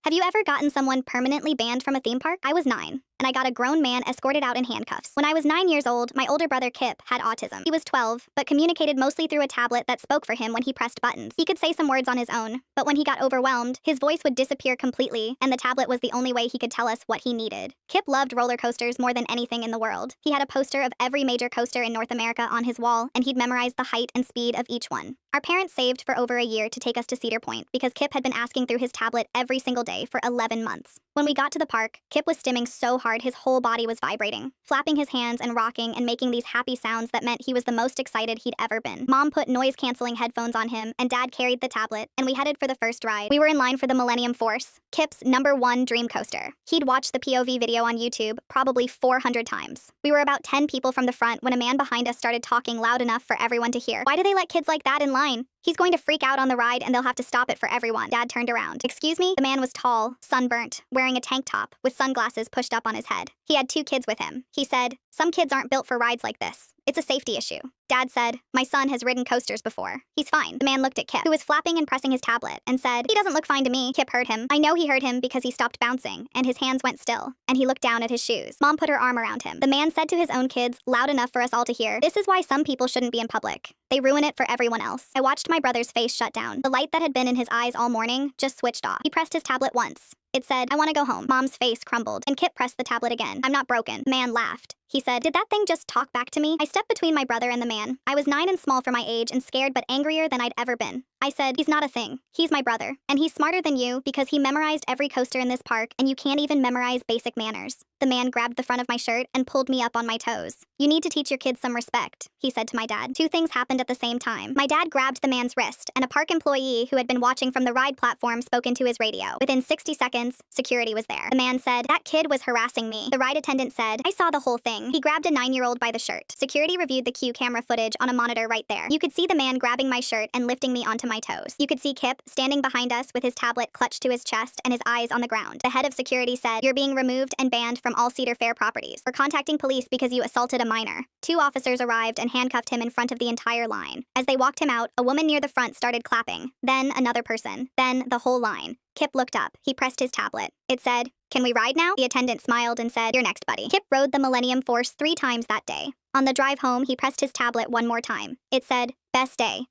Have you ever gotten someone permanently banned from a theme park? I was 9, and I got a grown man escorted out in handcuffs. When I was 9 years old, my older brother Kip had autism. He was 12, but communicated mostly through a tablet that spoke for him when he pressed buttons. He could say some words on his own, but when he got overwhelmed, his voice would disappear completely, and the tablet was the only way he could tell us what he needed. Kip loved roller coasters more than anything in the world. He had a poster of every major coaster in North America on his wall, and he'd memorized the height and speed of each one. Our parents saved for over a year to take us to Cedar Point because Kip had been asking through his tablet every single day for 11 months. When we got to the park, Kip was stimming so hard his whole body was vibrating, flapping his hands and rocking and making these happy sounds that meant he was the most excited he'd ever been. Mom put noise-canceling headphones on him, and Dad carried the tablet, and we headed for the first ride. We were in line for the Millennium Force, Kip's #1 dream coaster. He'd watched the POV video on YouTube probably 400 times. We were about 10 people from the front when a man behind us started talking loud enough for everyone to hear. Why do they let kids like that in line? He's going to freak out on the ride and they'll have to stop it for everyone. Dad turned around. Excuse me? The man was tall, sunburnt, wearing a tank top, with sunglasses pushed up on his head. He had 2 kids with him. He said, "Some kids aren't built for rides like this. It's a safety issue." Dad said, "My son has ridden coasters before. He's fine." The man looked at Kip, who was flapping and pressing his tablet, and said, "He doesn't look fine to me." Kip heard him. I know he heard him because he stopped bouncing, and his hands went still, and he looked down at his shoes. Mom put her arm around him. The man said to his own kids, loud enough for us all to hear, "This is why some people shouldn't be in public. They ruin it for everyone else." I watched my brother's face shut down. The light that had been in his eyes all morning just switched off. He pressed his tablet once. It said, "I want to go home." Mom's face crumbled, and Kip pressed the tablet again. "I'm not broken." The man laughed. He said, "Did that thing just talk back to me?" I stepped between my brother and the man. I was 9 and small for my age and scared but angrier than I'd ever been. I said, "He's not a thing. He's my brother. And he's smarter than you because he memorized every coaster in this park and you can't even memorize basic manners." The man grabbed the front of my shirt and pulled me up on my toes. "You need to teach your kids some respect," he said to my dad. 2 things happened at the same time. My dad grabbed the man's wrist, and a park employee who had been watching from the ride platform spoke into his radio. Within 60 seconds, security was there. The man said, "That kid was harassing me." The ride attendant said, "I saw the whole thing. He grabbed a 9-year-old by the shirt." Security reviewed the Q camera footage on a monitor right there. You could see the man grabbing my shirt and lifting me onto my toes. You could see Kip standing behind us with his tablet clutched to his chest and his eyes on the ground. The head of security said, "You're being removed and banned from all Cedar Fair properties. We're contacting police because you assaulted a minor." 2 officers arrived and handcuffed him in front of the entire line. As they walked him out, a woman near the front started clapping. Then another person. Then the whole line. Kip looked up. He pressed his tablet. It said, "Can we ride now?" The attendant smiled and said, "You're next, buddy." Kip rode the Millennium Force 3 times that day. On the drive home, he pressed his tablet one more time. It said, "Best day."